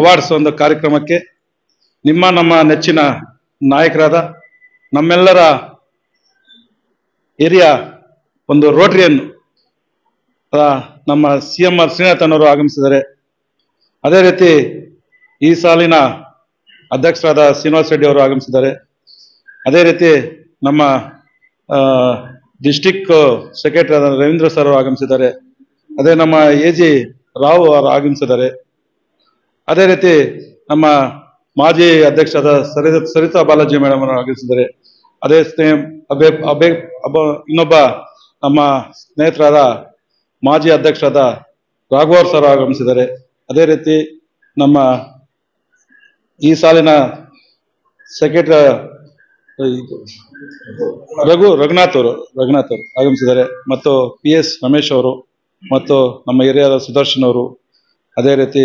Awards ಒಂದು ಕಾರ್ಯಕ್ರಮಕ್ಕೆ ನಮ್ಮ ನೆಚ್ಚಿನ ನಾಯಕರಾದ ನಮ್ಮೆಲ್ಲರ ಹಿರಿಯ ಒಂದು ರೋಟರಿಯನ್ ನಮ್ಮ CMR ಶ್ರೀನಾಥನ್ ಅವರು ಆಗಮಿಸಿದ್ದಾರೆ. ಅದೇ ರೀತಿ ಈ ಸಾಲಿನ ಅಧ್ಯಕ್ಷರಾದ ಶ್ರೀನಿವಾಸ್ ರೆಡ್ಡಿ ಅವರು ಆಗಮಿಸಿದ್ದಾರೆ. ಅದೇ ರೀತಿ ನಮ್ಮ ಡಿಸ್ಟಿಕ್ ಸೆಕ್ರೆಟರಿ ಆದ ರವೀಂದ್ರ ಸರ್ ಅವರು ಆಗಮಿಸಿದ್ದಾರೆ. ಅದೇ ನಮ್ಮ AG ರಾವ್ ಅವರು ಆಗಮಿಸಿದ್ದಾರೆ. ಅದೇ ರೀತಿ ನಮ್ಮ ಮಾಜಿ ಅಧ್ಯಕ್ಷರಾದ ಸರಿತಾ ಬಾಲಾಜಿ ಮೇಡಮ್ ಅವರು ಆಗಮಿಸಿದ್ದಾರೆ. ಅದೇ ಇನ್ನೊಬ್ಬ ನಮ್ಮ ಸ್ನೇಹಿತರಾದ ಮಾಜಿ ಅಧ್ಯಕ್ಷರಾದ ರಾಘವರ್ ಸರ್ ಆಗಮಿಸಿದ್ದಾರೆ. ಅದೇ ರೀತಿ ನಮ್ಮ ಈ ಸಾಲಿನ ಸೆಕ್ರೆಟರಿ ರಘುನಾಥ್ ಅವರು ಆಗಮಿಸಿದ್ದಾರೆ. ಮತ್ತು PS ರಮೇಶ್ ಅವರು ಮತ್ತು ನಮ್ಮ ಹಿರಿಯರ ಸುದರ್ಶನ್ ಅವರು, ಅದೇ ರೀತಿ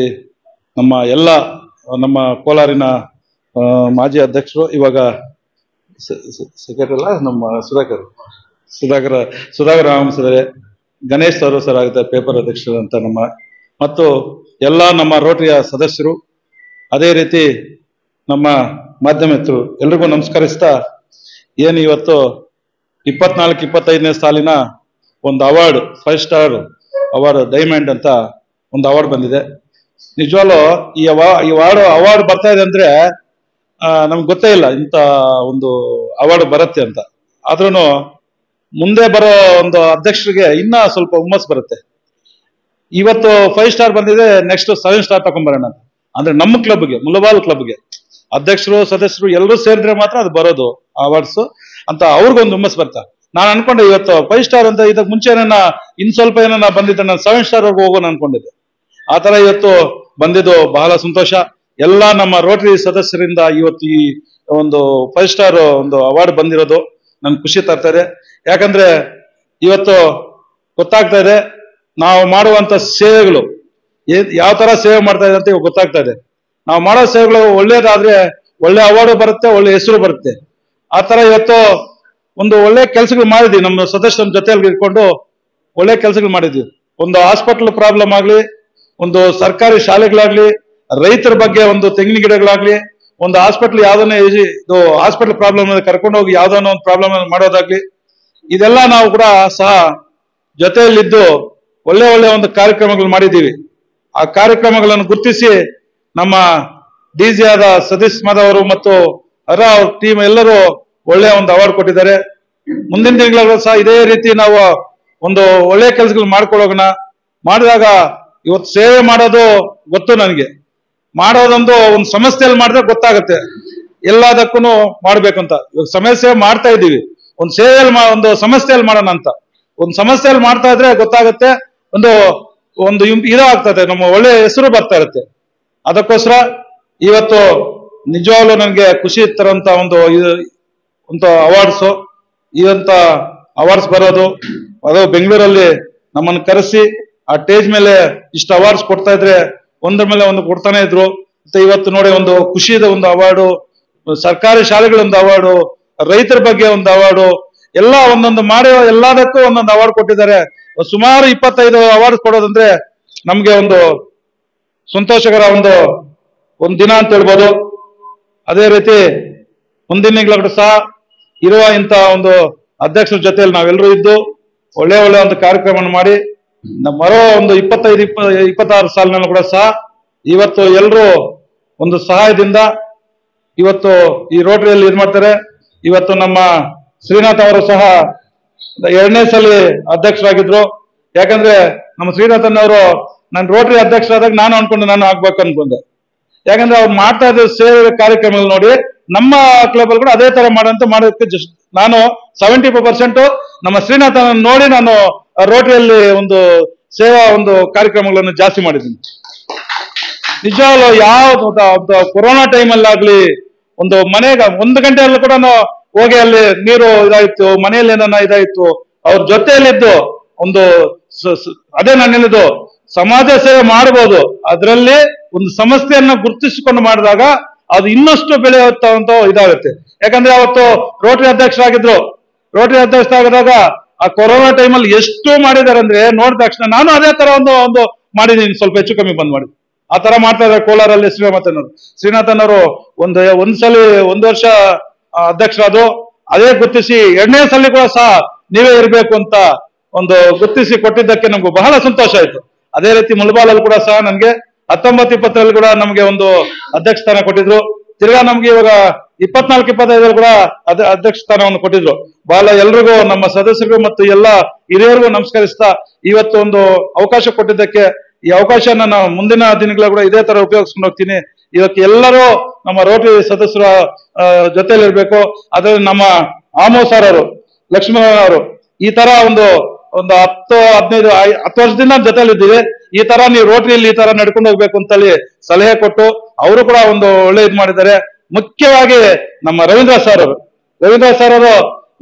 ನಮ್ಮ ಕೋಲಾರಿನ ಮಾಜಿ ಅಧ್ಯಕ್ಷರು, ಇವಾಗ ಸೆಕ್ರೆಟರಿ ಅಲ್ಲ ನಮ್ಮ ಸುಧಾಕರ್ ಆಗಮಿಸಿದ್ದಾರೆ. ಗಣೇಶ್ ಸರ್ ಆಗುತ್ತೆ ಪೇಪರ್ ಅಧ್ಯಕ್ಷರು ಅಂತ ಮತ್ತು ಎಲ್ಲ ನಮ್ಮ ರೋಟರಿಯ ಸದಸ್ಯರು, ಅದೇ ರೀತಿ ನಮ್ಮ ಮಾಧ್ಯಮಿಕರು ಎಲ್ರಿಗೂ ನಮಸ್ಕರಿಸ್ತಾ, ಏನು ಇವತ್ತು 24-25ನೇ ಸಾಲಿನ ಒಂದು ಅವಾರ್ಡ್ 5 ಸ್ಟಾರ್ ಅವಾರ್ಡ್ ಡೈಮಂಡ್ ಅಂತ ಒಂದು ಅವಾರ್ಡ್ ಬಂದಿದೆ. ನಿಜವಾಗ್ಲೂ ಈ ಅವಾರ್ಡ್ ಬರ್ತಾ ಇದೆ ಅಂದ್ರೆ ನಮ್ಗೆ ಗೊತ್ತೇ ಇಲ್ಲ ಇಂಥ ಒಂದು ಅವಾರ್ಡ್ ಬರುತ್ತೆ ಅಂತ. ಆದ್ರೂ ಮುಂದೆ ಬರೋ ಒಂದು ಅಧ್ಯಕ್ಷರಿಗೆ ಇನ್ನ ಸ್ವಲ್ಪ ಹುಮ್ಮಸ್ ಬರುತ್ತೆ. ಇವತ್ತು 5 ಸ್ಟಾರ್ ಬಂದಿದೆ, ನೆಕ್ಸ್ಟ್ 7 ಸ್ಟಾರ್ ತಗೊಂಡ್ಬರೋಣ ಅಂದ್ರೆ ನಮ್ಮ ಕ್ಲಬ್ಗೆ, ಮುಲಬಾಲ್ ಕ್ಲಬ್ಗೆ ಅಧ್ಯಕ್ಷರು ಸದಸ್ಯರು ಎಲ್ಲರೂ ಸೇರಿದ್ರೆ ಮಾತ್ರ ಅದು ಬರೋದು ಅವಾರ್ಡ್ಸ್ ಅಂತ ಅವ್ರಿಗೊಂದು ಹುಮ್ಮಸ್ ಬರ್ತಾ. ನಾನು ಅನ್ಕೊಂಡೆ ಇವತ್ತು 5 ಸ್ಟಾರ್ ಅಂತ, ಇದಕ್ಕೆ ಮುಂಚೆ ಇನ್ ಸ್ವಲ್ಪ ಬಂದಿದ್ದೆ, ನಾನು 7 ಸ್ಟಾರ್ ವರ್ಗು ಹೋಗೋಣ ಅನ್ಕೊಂಡಿದ್ದೆ. ಆ ತರ ಇವತ್ತು ಬಂದಿದ್ದು ಬಹಳ ಸಂತೋಷ. ಎಲ್ಲ ನಮ್ಮ ರೋಟರಿ ಸದಸ್ಯರಿಂದ ಇವತ್ತು ಈ ಒಂದು 5 ಸ್ಟಾರ್ ಒಂದು ಅವಾರ್ಡ್ ಬಂದಿರೋದು ನನ್ ಖುಷಿ ತರ್ತಾ ಇದೆ. ಯಾಕಂದ್ರೆ ಇವತ್ತು ಗೊತ್ತಾಗ್ತಾ ಇದೆ ನಾವು ಮಾಡುವಂತ ಸೇವೆಗಳು ಯಾವ ತರ ಸೇವೆ ಮಾಡ್ತಾ ಇದೆ ಅಂತ ಇವಾಗ ಗೊತ್ತಾಗ್ತಾ ಇದೆ. ನಾವು ಮಾಡೋ ಸೇವೆಗಳು ಒಳ್ಳೇದಾದ್ರೆ ಒಳ್ಳೆ ಅವಾರ್ಡ್ ಬರುತ್ತೆ, ಒಳ್ಳೆ ಹೆಸರು ಬರುತ್ತೆ. ಆ ತರ ಇವತ್ತು ಒಂದು ಒಳ್ಳೆ ಕೆಲಸಗಳು ಮಾಡಿದ್ವಿ. ನಮ್ಮ ಸದಸ್ಯರ ಜೊತೆಯಲ್ಲಿ ಇಟ್ಕೊಂಡು ಒಳ್ಳೆ ಕೆಲಸಗಳು ಮಾಡಿದ್ವಿ. ಒಂದು ಹಾಸ್ಪಿಟಲ್ ಪ್ರಾಬ್ಲಮ್ ಆಗ್ಲಿ, ಒಂದು ಸರ್ಕಾರಿ ಶಾಲೆಗಳಾಗ್ಲಿ, ರೈತರ ಬಗ್ಗೆ ಒಂದು ತೆಂಗಿನ ಗಿಡಗಳಾಗ್ಲಿ, ಒಂದು ಹಾಸ್ಪಿಟಲ್ ಯಾವ್ದನ್ನ ಹಾಸ್ಪಿಟಲ್ ಪ್ರಾಬ್ಲಮ್ ಕರ್ಕೊಂಡು ಹೋಗಿ ಯಾವ್ದಾನ ಒಂದು ಪ್ರಾಬ್ಲಮ್ ಮಾಡೋದಾಗ್ಲಿ, ಇದೆಲ್ಲ ನಾವು ಕೂಡ ಸಹ ಜೊತೆಯಲ್ಲಿದ್ದು ಒಳ್ಳೆ ಒಂದು ಕಾರ್ಯಕ್ರಮಗಳು ಮಾಡಿದ್ದೀವಿ. ಆ ಕಾರ್ಯಕ್ರಮಗಳನ್ನು ಗುರುತಿಸಿ ನಮ್ಮ DG ಆದ ಸತೀಶ್ ಮಾಧವ್ ಮತ್ತು ಅವ್ರ ಟೀಮ್ ಎಲ್ಲರೂ ಒಳ್ಳೆಯ ಒಂದು ಅವಾರ್ಡ್ ಕೊಟ್ಟಿದ್ದಾರೆ. ಮುಂದಿನ ದಿನಗಳಲ್ಲೂ ಸಹ ಇದೇ ರೀತಿ ನಾವು ಒಂದು ಒಳ್ಳೆ ಕೆಲಸಗಳು ಮಾಡ್ಕೊಳ್ಳೋಣ. ಮಾಡಿದಾಗ ಇವತ್ತು ಸೇವೆ ಮಾಡೋದು ಗೊತ್ತು ನನಗೆ, ಮಾಡೋದೊಂದು ಒಂದು ಸಮಸ್ಯೆಯಲ್ಲಿ ಮಾಡಿದ್ರೆ ಗೊತ್ತಾಗುತ್ತೆ ಎಲ್ಲದಕ್ಕೂ ಮಾಡ್ಬೇಕಂತ. ಇವಾಗ ಸಮಸ್ಯೆ ಮಾಡ್ತಾ ಇದ್ದೀವಿ, ಒಂದು ಸೇವೆಯಲ್ಲಿ ಒಂದು ಸಮಸ್ಯೆಯಲ್ಲಿ ಮಾಡೋಣ ಅಂತ. ಒಂದು ಸಮಸ್ಯೆಯಲ್ಲಿ ಮಾಡ್ತಾ ಇದ್ರೆ ಗೊತ್ತಾಗುತ್ತೆ, ಒಂದು ಇದಾಗ್ತದೆ, ನಮ್ಮ ಒಳ್ಳೆ ಹೆಸರು ಬರ್ತಾ ಇರುತ್ತೆ. ಅದಕ್ಕೋಸ್ಕರ ಇವತ್ತು ನಿಜವಾಗ್ಲೂ ನನಗೆ ಖುಷಿ ತರಂತ ಒಂದು ಅವಾರ್ಡ್ಸ್, ಇವಂತ ಅವಾರ್ಡ್ಸ್ ಬರೋದು ಅದು ಬೆಂಗಳೂರಲ್ಲಿ ನಮ್ಮನ್ನು ಕರೆಸಿ ಆ ಸ್ಟೇಜ್ ಮೇಲೆ ಇಷ್ಟು ಅವಾರ್ಡ್ಸ್ ಕೊಡ್ತಾ ಇದ್ರೆ ಒಂದ್ರ ಮೇಲೆ ಒಂದು ಕೊಡ್ತಾನೆ ಇದ್ರು. ಮತ್ತೆ ಇವತ್ತು ನೋಡಿ ಒಂದು ಖುಷಿದ ಒಂದು ಅವಾರ್ಡು, ಸರ್ಕಾರಿ ಶಾಲೆಗಳೊಂದು ಅವಾರ್ಡು, ರೈತರ ಬಗ್ಗೆ ಒಂದು ಅವಾರ್ಡು, ಎಲ್ಲ ಒಂದೊಂದು ಮಾಡಿ ಎಲ್ಲದಕ್ಕೂ ಒಂದೊಂದು ಅವಾರ್ಡ್ ಕೊಟ್ಟಿದ್ದಾರೆ. ಸುಮಾರು 25 ಅವಾರ್ಡ್ಸ್ ಕೊಡೋದಂದ್ರೆ ನಮ್ಗೆ ಒಂದು ಸಂತೋಷಕರ ಒಂದು ದಿನ ಅಂತ ಹೇಳ್ಬೋದು. ಅದೇ ರೀತಿ ಮುಂದಿನ ತಿಂಗಳು ಸಹ ಇರುವ ಇಂಥ ಒಂದು ಅಧ್ಯಕ್ಷರ ಜೊತೆಯಲ್ಲಿ ನಾವೆಲ್ಲರೂ ಇದ್ದು ಒಳ್ಳೆ ಒಂದು ಕಾರ್ಯಕ್ರಮವನ್ನು ಮಾಡಿ ಮರೋ ಒಂದು 25-26 ಸಾಲಿನಲ್ಲೂ ಕೂಡ ಸಹ ಇವತ್ತು ಎಲ್ಲರೂ ಒಂದು ಸಹಾಯದಿಂದ ಇವತ್ತು ಈ ರೋಟರಿಯಲ್ಲಿ ಇದು ಮಾಡ್ತಾರೆ. ಇವತ್ತು ನಮ್ಮ ಶ್ರೀನಾಥ್ ಅವರು ಸಹ 2ನೇ ಸಲ ಅಧ್ಯಕ್ಷರಾಗಿದ್ರು. ಯಾಕಂದ್ರೆ ನಮ್ಮ ಶ್ರೀನಾಥನ್ ಅವರು ನಾನು ರೋಟರಿ ಅಧ್ಯಕ್ಷರಾದಾಗ ನಾನು ಆಗ್ಬೇಕು ಅನ್ಕೊಂಡೆ. ಯಾಕಂದ್ರೆ ಅವ್ರು ಮಾಡ್ತಾ ಇದ್ದ ಸೇವೆ ಕಾರ್ಯಕ್ರಮ ನೋಡಿ ನಮ್ಮ ಕ್ಲಬ್ ಅಲ್ಲಿ ಕೂಡ ಅದೇ ತರ ಮಾಡೋದಕ್ಕೆ ನಾನು 75% ನಮ್ಮ ಶ್ರೀನಾಥನ್ ನೋಡಿ ನಾನು ರೋಟರಿಯಲ್ಲಿ ಒಂದು ಸೇವಾ ಒಂದು ಕಾರ್ಯಕ್ರಮಗಳನ್ನು ಜಾಸ್ತಿ ಮಾಡಿದ್ದೀನಿ. ನಿಜವಾಗ್ಲೂ ಯಾವ್ದು ಕೊರೋನಾ ಟೈಮಲ್ಲಾಗ್ಲಿ ಒಂದು ಮನೆಗೆ 1 ಗಂಟೆಯಲ್ಲೂ ಕೂಡ ಹೋಗಿ ಅಲ್ಲಿ ನೀರು ಇದಾಯ್ತು, ಮನೆಯಲ್ಲಿ ಏನನ್ನ ಇದಾಯ್ತು, ಅವ್ರ ಜೊತೆಯಲ್ಲಿದ್ದು ಒಂದು ಅದೇ ನಾನು ಹೇಳಿದ್ದು ಸಮಾಜ ಸೇವೆ ಮಾಡಬಹುದು. ಅದರಲ್ಲಿ ಒಂದು ಸಮಸ್ಯೆಯನ್ನ ಗುರುತಿಸಿಕೊಂಡು ಮಾಡಿದಾಗ ಅದು ಇನ್ನಷ್ಟು ಬೆಳೆಯುವಂತ ಇದಾಗುತ್ತೆ. ಯಾಕಂದ್ರೆ ಅವತ್ತು ರೋಟರಿ ಅಧ್ಯಕ್ಷರಾಗಿದ್ರು. ರೋಟರಿ ಅಧ್ಯಕ್ಷರಾಗಿದ್ದಾಗ ಆ ಕೊರೋನಾ ಟೈಮಲ್ಲಿ ಎಷ್ಟು ಮಾಡಿದಾರೆ ಅಂದ್ರೆ ನೋಡಿದ ತಕ್ಷಣ ನಾನು ಅದೇ ತರ ಒಂದು ಮಾಡಿದೀನಿ, ಸ್ವಲ್ಪ ಹೆಚ್ಚು ಕಮ್ಮಿ ಬಂದ್ ಮಾಡಿ. ಆ ತರ ಮಾಡ್ತಾ ಇದ್ದಾರೆ ಕೋಲಾರಲ್ಲಿ ಶ್ರೀನಾಥನ್ ಅವರು ಒಂದು ವರ್ಷ ಅಧ್ಯಕ್ಷರಾದ್ರು. ಅದೇ ಗುರುತಿಸಿ 2ನೇ ಸಲ ಕೂಡ ಸಹ ನೀವೇ ಇರಬೇಕು ಅಂತ ಒಂದು ಗುರುತಿಸಿ ಕೊಟ್ಟಿದ್ದಕ್ಕೆ ನಮ್ಗೆ ಬಹಳ ಸಂತೋಷ ಆಯ್ತು. ಅದೇ ರೀತಿ ಮುಳಬಾಲಲ್ಲಿ ಕೂಡ ಸಹ ನನ್ಗೆ 19-20ರಲ್ಲಿ ಕೂಡ ನಮ್ಗೆ ಒಂದು ಅಧ್ಯಕ್ಷ ಸ್ಥಾನ ಕೊಟ್ಟಿದ್ರು. ತಿರ್ಗಾ ನಮ್ಗೆ ಇವಾಗ 24-25ರಲ್ಲಿ ಕೂಡ ಅಧ್ಯಕ್ಷ ಸ್ಥಾನವನ್ನು ಕೊಟ್ಟಿದ್ರು. ಬಹಳ ಎಲ್ರಿಗೂ ನಮ್ಮ ಸದಸ್ಯರಿಗೂ ಮತ್ತು ಎಲ್ಲ ಹಿರಿಯರಿಗೂ ನಮಸ್ಕರಿಸ್ತಾ ಇವತ್ತು ಒಂದು ಅವಕಾಶ ಕೊಟ್ಟಿದ್ದಕ್ಕೆ ಈ ಅವಕಾಶನ ನಾವು ಮುಂದಿನ ದಿನಗಳ ಕೂಡ ಇದೇ ತರ ಉಪಯೋಗಿಸ್ಕೊಂಡು ಹೋಗ್ತೀನಿ. ಇವತ್ತು ಎಲ್ಲರೂ ನಮ್ಮ ರೋಟರಿ ಸದಸ್ಯರ ಜೊತೆಲಿರ್ಬೇಕು. ಅದ್ರಲ್ಲಿ ನಮ್ಮ ಆಮೋ ಸರ್ ಅವರು, ಲಕ್ಷ್ಮಣ ಅವರು ಈ ತರ ಒಂದು 10-15-10 ವರ್ಷದಿಂದ ಜೊತೆಲಿದ್ದೀವಿ. ಈ ತರ ನೀವು ರೋಟರಿಯಲ್ಲಿ ಈ ತರ ನಡ್ಕೊಂಡು ಹೋಗ್ಬೇಕು ಅಂತೇಳಿ ಸಲಹೆ ಕೊಟ್ಟು ಅವರು ಕೂಡ ಒಂದು ಒಳ್ಳೆ ಇದು ಮಾಡಿದ್ದಾರೆ. ಮುಖ್ಯವಾಗಿ ನಮ್ಮ ರವೀಂದ್ರ ಸರ್ ಅವರು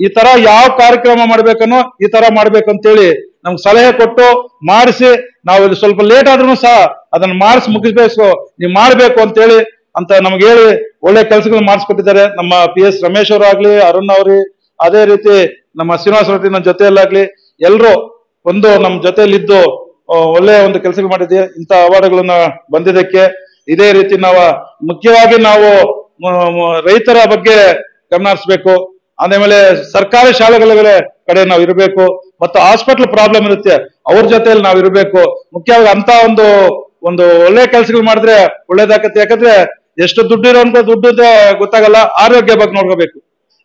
ಈ ತರ ಯಾವ ಕಾರ್ಯಕ್ರಮ ಮಾಡ್ಬೇಕನ್ನೋ ಈ ತರ ಮಾಡ್ಬೇಕು ಅಂತೇಳಿ ನಮ್ಗೆ ಸಲಹೆ ಕೊಟ್ಟು ಮಾಡಿಸಿ, ನಾವು ಇಲ್ಲಿ ಸ್ವಲ್ಪ ಲೇಟ್ ಆದ್ರೂ ಸಹ ಅದನ್ನ ಮಾಡಿಸಿ ಮುಗಿಸ್ಬೇಕು, ನೀವು ಮಾಡ್ಬೇಕು ಅಂತೇಳಿ ಅಂತ ನಮ್ಗೆ ಹೇಳಿ ಒಳ್ಳೆ ಕೆಲಸಗಳು ಮಾಡಿಸ್ಕೊಟ್ಟಿದ್ದಾರೆ. ನಮ್ಮ PS ರಮೇಶ್ ಅವರಾಗ್ಲಿ, ಅರುಣ್ ಅವ್ರಿ, ಅದೇ ರೀತಿ ನಮ್ಮ ಶ್ರೀನಿವಾಸ ರೆಡ್ಡಿ ನನ್ನ ಜೊತೆಯಲ್ಲಾಗ್ಲಿ ಎಲ್ರು ಒಂದು ನಮ್ಮ ಜೊತೆಯಲ್ಲಿದ್ದು ಒಳ್ಳೆ ಒಂದು ಕೆಲಸಗಳು ಮಾಡಿದ್ದೀವಿ. ಇಂಥ ಅವಾರ್ಡ್ಗಳನ್ನ ಬಂದಿದ್ದಕ್ಕೆ ಇದೇ ರೀತಿ ನಾವು ಮುಖ್ಯವಾಗಿ ನಾವು ರೈತರ ಬಗ್ಗೆ ಗಮನ ಹರಿಸ್ಬೇಕು. ಆಮೇಲೆ ಸರ್ಕಾರಿ ಶಾಲೆಗಳ ಕಡೆ ನಾವು ಇರಬೇಕು ಮತ್ತು ಹಾಸ್ಪಿಟಲ್ ಪ್ರಾಬ್ಲಮ್ ಇರುತ್ತೆ ಅವ್ರ ಜೊತೆಯಲ್ಲಿ ನಾವು ಇರಬೇಕು. ಮುಖ್ಯವಾಗಿ ಅಂತ ಒಂದು ಒಳ್ಳೆ ಕೆಲಸಗಳು ಮಾಡಿದ್ರೆ ಒಳ್ಳೇದಾಗತ್ತೆ. ಯಾಕಂದ್ರೆ ಎಷ್ಟು ದುಡ್ಡಿರೋ ಅಂತ ದುಡ್ಡಿದೆ ಗೊತ್ತಾಗಲ್ಲ, ಆರೋಗ್ಯ ಬಗ್ಗೆ ನೋಡ್ಕೋಬೇಕು.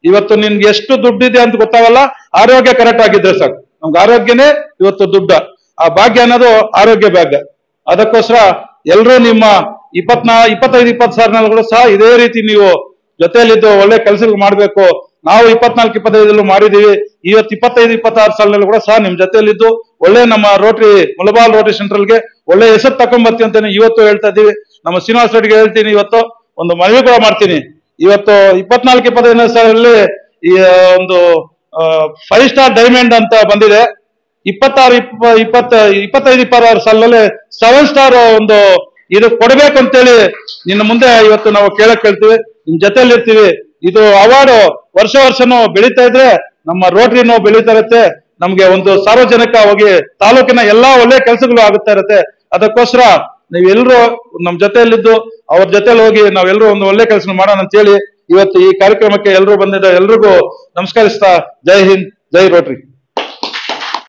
ಇವತ್ತು ನಿನ್ಗೆ ಎಷ್ಟು ದುಡ್ಡಿದೆ ಅಂತ ಗೊತ್ತಾಗಲ್ಲ, ಆರೋಗ್ಯ ಕರೆಕ್ಟ್ ಆಗಿದ್ರೆ ಸಾಕು. ನಮ್ಗೆ ಆರೋಗ್ಯನೇ ಇವತ್ತು ದುಡ್ಡು. ಆ ಭಾಗ್ಯ ಅನ್ನೋದು ಆರೋಗ್ಯ ಭಾಗ್ಯ. ಅದಕ್ಕೋಸ್ಕರ ಎಲ್ರೂ ನಿಮ್ಮ 25-20 ಸಾಲಿನಲ್ಲೂ ಸಹ ಇದೇ ರೀತಿ ನೀವು ಜೊತೆಯಲ್ಲಿದ್ದು ಒಳ್ಳೆ ಕೆಲಸಗಳು ಮಾಡ್ಬೇಕು. ನಾವು 24-25 ಮಾಡಿದೀವಿ. ಇವತ್ತು 25-26 ಸಾಲಿನಲ್ಲಿ ಕೂಡ ಸಹ ನಿಮ್ ಜೊತೆಯಲ್ಲಿದ್ದು ಒಳ್ಳೆ ನಮ್ಮ ಮುಳಬಾಲ್ ರೋಟರಿ ಸೆಂಟ್ರಲ್ಗೆ ಒಳ್ಳೆ ಹೆಸರು ತಕೊಂಡ್ಬರ್ತೀವಿ ಅಂತ ಇವತ್ತು ಹೇಳ್ತಾ ಇದ್ದೀವಿ. ನಮ್ಮ ಶ್ರೀನಿವಾಸ ರೆಡ್ಡಿಗೆ ಹೇಳ್ತೀನಿ, ಇವತ್ತು ಒಂದು ಮನವಿ ಕೂಡ ಮಾಡ್ತೀನಿ. ಇವತ್ತು 24-25 ಸಾಲಲ್ಲಿ ಈ ಒಂದು 5 ಸ್ಟಾರ್ ಡೈಮಂಡ್ ಅಂತ ಬಂದಿದೆ. 25-26 ಸಾಲಿನಲ್ಲಿ 7 ಸ್ಟಾರ್ ಒಂದು ಇದು ಕೊಡ್ಬೇಕು ಅಂತೇಳಿ ನಿನ್ನ ಮುಂದೆ ಇವತ್ತು ನಾವು ಕೇಳ್ತೀವಿ. ನಿಮ್ ಜೊತೆಯಲ್ಲಿ ಇರ್ತೀವಿ. ಇದು ಅವಾರ್ಡ್ ವರ್ಷನೂ ಬೆಳೀತಾ ಇದ್ರೆ ನಮ್ಮ ರೋಟರಿನೂ ಬೆಳೀತಾ ಇರುತ್ತೆ. ನಮ್ಗೆ ಒಂದು ಸಾರ್ವಜನಿಕವಾಗಿ ತಾಲೂಕಿನ ಎಲ್ಲಾ ಒಳ್ಳೆ ಕೆಲಸಗಳು ಆಗುತ್ತಾ ಇರುತ್ತೆ. ಅದಕ್ಕೋಸ್ಕರ ನೀವೆಲ್ಲರೂ ನಮ್ ಜೊತೆಯಲ್ಲಿದ್ದು ಅವ್ರ ಜೊತೆಲಿ ಹೋಗಿ ನಾವೆಲ್ಲರೂ ಒಂದು ಒಳ್ಳೆ ಕೆಲಸ ಮಾಡೋಣ ಅಂತ ಹೇಳಿ ಇವತ್ತು ಈ ಕಾರ್ಯಕ್ರಮಕ್ಕೆ ಎಲ್ಲರೂ ಬಂದಿದ್ದ ಎಲ್ರಿಗೂ ನಮಸ್ಕರಿಸ್ತಾ ಜೈ ಹಿಂದ್, ಜೈ ರೋಟರಿ.